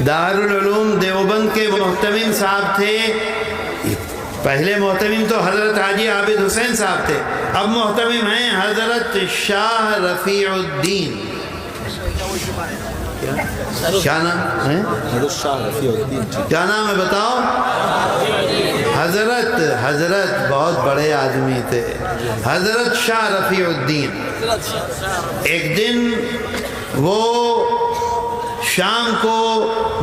دارul Uloom Deoband کے محتمم صاحب تھے. پہلے محتمم تو حضرت حاجی عابد حسین صاحب تھے، اب محتمم ہیں حضرت شاہ رفیع الدین. کیا نام ہے؟ حضرت شاہ رفیع الدین. کیا نام ہے بتاؤ؟ حضرت بہت بڑے آدمی تھے، حضرت شاہ رفیع الدین. ایک دن وہ شام کو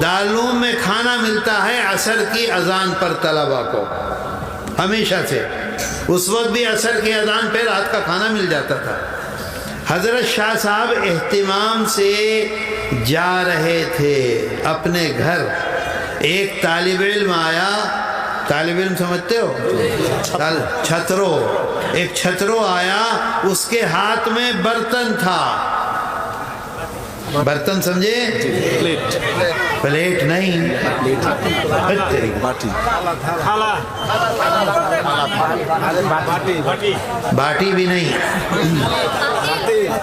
دارالعلوم میں کھانا ملتا ہے عصر کی اذان پر طلبہ کو، ہمیشہ سے اس وقت بھی عصر کی اذان پہ رات کا کھانا مل جاتا تھا. حضرت شاہ صاحب اہتمام سے جا رہے تھے اپنے گھر. ایک طالب علم آیا، طالب علم سمجھتے ہو؟ چھترو. ایک چھترو آیا، اس کے ہاتھ میں برتن تھا. برتن سمجھے؟ پلیٹ نہیں، باٹی بھی نہیں،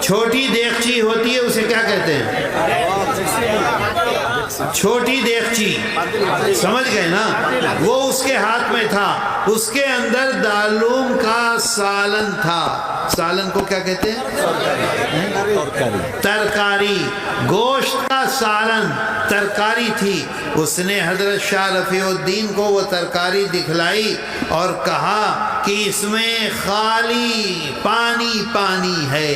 چھوٹی دیگچی ہوتی ہے، اسے کیا کہتے ہیں؟ چھوٹی دیگچی، سمجھ گئے نا؟ وہ اس کے ہاتھ میں تھا. اس کے اندر دارالعلوم کا سالن تھا. سالن کو کیا کہتے ہیں؟ ترکاری. گوشت کا سالن، ترکاری تھی. اس نے حضرت شاہ رفیع الدین کو وہ ترکاری دکھلائی اور کہا کہ اس میں خالی پانی پانی ہے.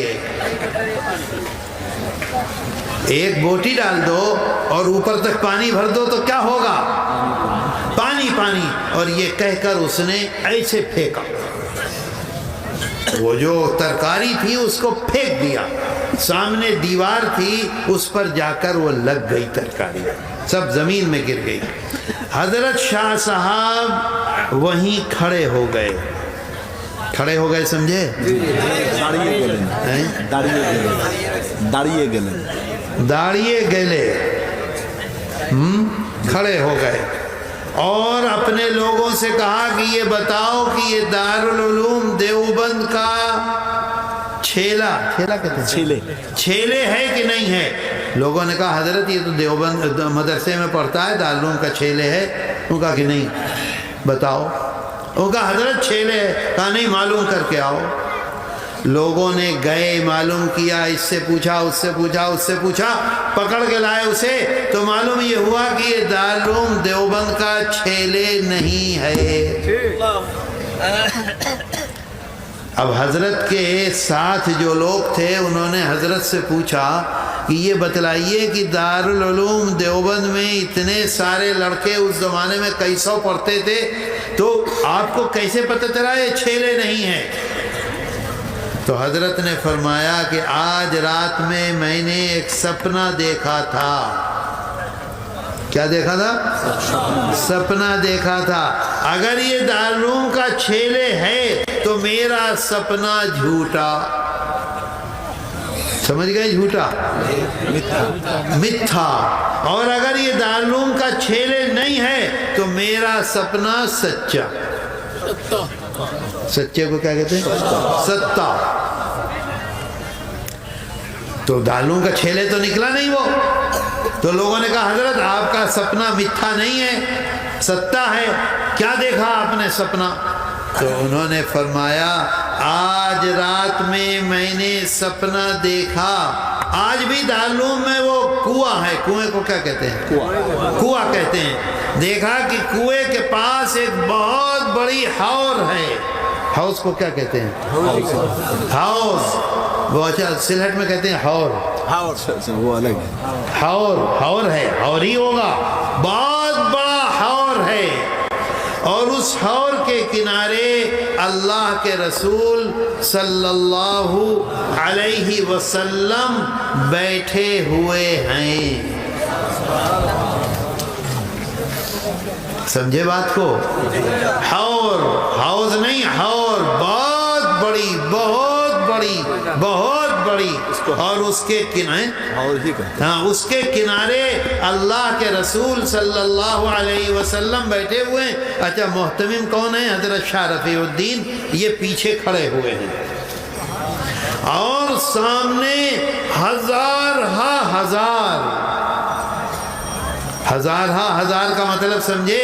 ایک بوٹی ڈال دو اور اوپر تک پانی بھر دو تو کیا ہوگا؟ پانی پانی. اور یہ کہہ کر اس نے ایسے پھینکا، وہ جو ترکاری تھی اس کو پھینک دیا. سامنے دیوار تھی، اس پر جا کر وہ لگ گئی ترکاری، سب زمین میں گر گئی. حضرت شاہ صاحب وہیں کھڑے ہو گئے. کھڑے ہو گئے سمجھے؟ داڑیے گلے کھڑے ہو گئے اور اپنے لوگوں سے کہا کہ یہ بتاؤ کہ یہ دارالعلوم دیوبند کا چھیلا کہتے ہیں، چھیلے ہے کہ نہیں ہے؟ لوگوں نے کہا حضرت یہ تو دیوبند مدرسے میں پڑھتا ہے، دارالعلوم کا چھیلے ہے. انہوں نے کہا کہ نہیں. بتاؤ. انہوں نے کہا حضرت چھیلے ہے. کہا نہیں، معلوم کر کے آؤ. لوگوں نے گئے، معلوم کیا، اس سے پوچھا، اس سے پوچھا، اس سے پوچھا، پکڑ کے لائے اسے. تو معلوم یہ ہوا کہ یہ دارالعلوم دیوبند کا چھیلے نہیں ہے. اب حضرت کے ساتھ جو لوگ تھے انہوں نے حضرت سے پوچھا کہ یہ بتلائیے کہ دارالعلوم دیوبند میں اتنے سارے لڑکے اس زمانے میں کئی سو پڑھتے تھے، تو آپ کو کیسے پتہ چلا یہ چھیلے نہیں ہیں؟ تو حضرت نے فرمایا کہ آج رات میں نے ایک سپنا دیکھا تھا. کیا دیکھا تھا؟ سپنا دیکھا تھا. اگر یہ دارالعلوم کا چھیلے ہے تو میرا سپنا جھوٹا. سمجھ گئے؟ جھوٹا، متھا. اور اگر یہ دارالعلوم کا چھیلے نہیں ہے تو میرا سپنا سچا. سچے کو کیا کہتے ہیں؟ ستا. تو دارالعلوم کا چھیلے تو نکلا نہیں وہ. تو لوگوں نے کہا حضرت آپ کا سپنا متھا نہیں ہے، ستا ہے. کیا دیکھا آپ نے سپنا؟ تو انہوں نے فرمایا آج رات میں نے سپنا دیکھا. آج بھی دارالعلوم میں وہ کنواں ہے، کنویں کو کیا کہتے ہیں؟ کنواں کہتے ہیں. دیکھا کہ کنویں کے پاس ایک بہت بڑی حور ہے. ہاؤس کو کیا کہتے ہیں؟ ہاؤس. وہ اچھا سلہٹ میں کہتے ہیں ہور. وہ الگ ہے. ہور ہے، ہور ہی ہوگا. بہت بڑا ہور ہے. اور اس ہور کے کنارے اللہ کے رسول صلی اللہ علیہ وسلم بیٹھے ہوئے ہیں. سمجھے بات کو؟ ہور، ہاؤس نہیں، ہور. بہت بڑی، بہت بڑی، بہت بڑی. اور اس کے کنارے، ہاں، اس کے کنارے اللہ کے رسول صلی اللہ علیہ وسلم بیٹھے ہوئے ہیں. اچھا محتمم کون ہے؟ حضرت شاہ رفیع الدین. یہ پیچھے کھڑے ہوئے ہیں اور سامنے ہزار ہزار کا مطلب سمجھے؟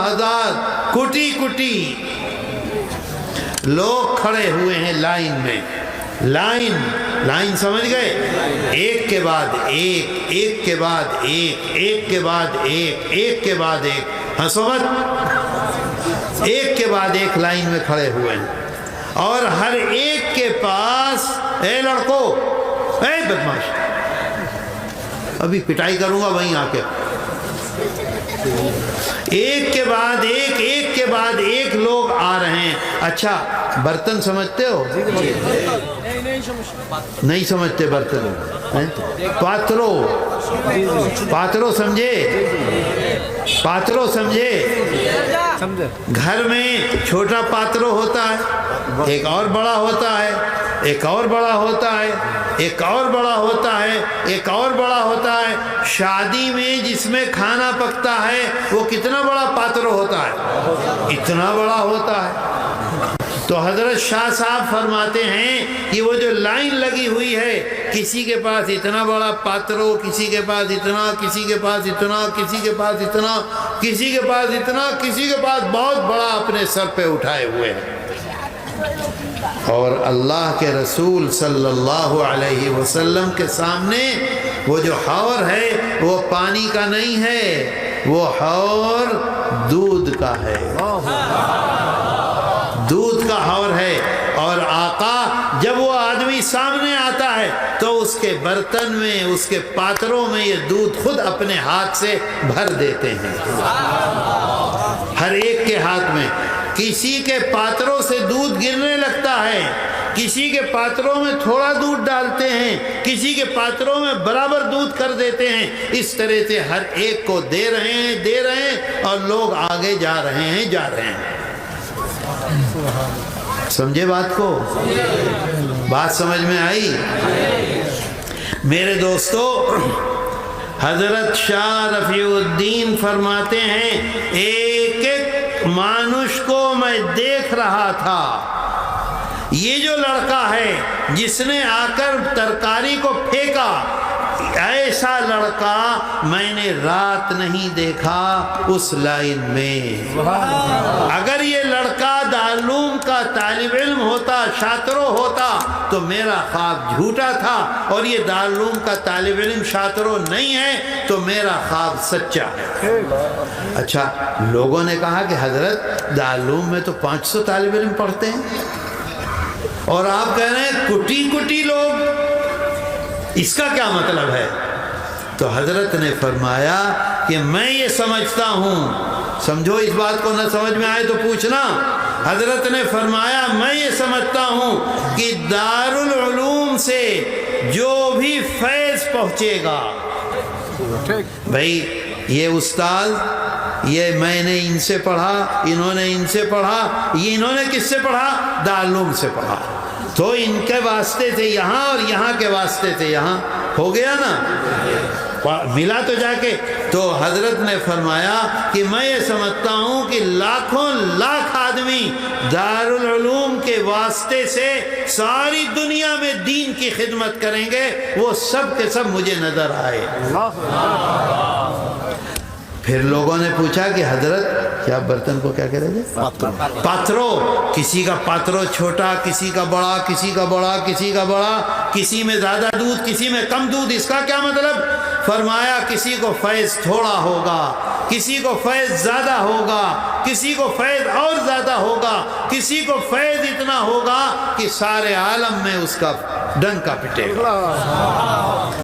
ہزار کٹی کٹی لوگ کھڑے ہوئے ہیں لائن میں. لائن سمجھ گئے؟ ایک کے بعد ایک، ایک کے بعد ایک، ایک کے بعد ایک، ایک کے بعد ایک. ہنسو مت. ایک کے بعد ایک لائن میں کھڑے ہوئے ہیں اور ہر ایک کے پاس، اے لڑکو، اے بدماش، ابھی پٹائی کروں گا وہیں آ کے. ایک کے بعد ایک، ایک کے بعد ایک لوگ آ رہے ہیں. اچھا برتن سمجھتے ہو؟ نہیں سمجھتے برتن؟ پاترو سمجھے؟ پاترو سمجھے؟ گھر میں چھوٹا پاترو ہوتا ہے، ایک اور بڑا ہوتا ہے، ایک اور بڑا ہوتا ہے، ایک اور بڑا ہوتا ہے، ایک اور بڑا ہوتا ہے. شادی میں جس میں کھانا پکتا ہے وہ کتنا بڑا پاترو ہوتا ہے؟ اتنا بڑا ہوتا ہے. تو حضرت شاہ صاحب فرماتے ہیں کہ وہ جو لائن لگی ہوئی ہے، کسی کے پاس اتنا بڑا پاترو، کسی کے پاس اتنا، کسی کے پاس اتنا، کسی کے پاس اتنا، کسی کے پاس اتنا، کسی کے پاس بہت بڑا اپنے سر پہ اٹھائے ہوئے ہیں. اور اللہ کے رسول صلی اللہ علیہ وسلم کے سامنے وہ جو حور ہے وہ پانی کا نہیں ہے، وہ حور دودھ کا ہے، دودھ کا حور ہے. اور آقا جب وہ آدمی سامنے آتا ہے تو اس کے برتن میں، اس کے پاتروں میں یہ دودھ خود اپنے ہاتھ سے بھر دیتے ہیں، ہر ایک کے ہاتھ میں. کسی کے پاتروں سے دودھ گرنے لگتا ہے، کسی کے پاتروں میں تھوڑا دودھ ڈالتے ہیں، کسی کے پاتروں میں برابر دودھ کر دیتے ہیں. اس طرح سے ہر ایک کو دے رہے ہیں اور لوگ آگے جا رہے ہیں. سمجھے بات کو؟ بات سمجھ میں آئی؟ میرے دوستو، حضرت شاہ رفیع الدین فرماتے ہیں ایک ایک مانوش کو میں دیکھ رہا تھا. یہ جو لڑکا ہے جس نے آ کر ترکاری کو پھینکا، ایسا لڑکا میں نے رات نہیں دیکھا اس لائن میں. اگر یہ لڑکا دارالعلوم کا طالب علم ہوتا، شاطرو ہوتا، تو میرا خواب جھوٹا تھا، اور یہ دارالعلوم کا طالب علم شاطرو نہیں ہے تو میرا خواب سچا ہے. اچھا لوگوں نے کہا کہ حضرت دارالعلوم میں تو 500 طالب علم پڑھتے ہیں اور آپ کہہ رہے ہیں کٹی کٹی لوگ، اس کا کیا مطلب ہے؟ تو حضرت نے فرمایا کہ میں یہ سمجھتا ہوں، سمجھو اس بات کو، نہ سمجھ میں آئے تو پوچھنا. حضرت نے فرمایا میں یہ سمجھتا ہوں کہ دارالعلوم سے جو بھی فیض پہنچے گا، بھائی یہ استاد، یہ میں نے ان سے پڑھا، انہوں نے ان سے پڑھا، یہ انہوں نے کس سے پڑھا؟ دارالعلوم سے پڑھا، تو ان کے واسطے سے یہاں اور یہاں کے واسطے سے یہاں، ہو گیا نا، ملا تو جا کے. تو حضرت نے فرمایا کہ میں یہ سمجھتا ہوں کہ لاکھوں لاکھ آدمی دارالعلوم کے واسطے سے ساری دنیا میں دین کی خدمت کریں گے، وہ سب کے سب مجھے نظر آئے. پھر لوگوں نے پوچھا کہ حضرت کیا برتن کو کیا کہہ رہے تھے؟ پاترو. کسی کا پاترو چھوٹا، کسی کا بڑا، کسی کا بڑا، کسی کا بڑا، کسی میں زیادہ دودھ، کسی میں کم دودھ. اس کا کیا مطلب؟ فرمایا کسی کو فیض تھوڑا ہوگا، کسی کو فیض زیادہ ہوگا، کسی کو فیض اور زیادہ ہوگا، کسی کو فیض اتنا ہوگا کہ سارے عالم میں اس کا ڈنکا پٹے گا.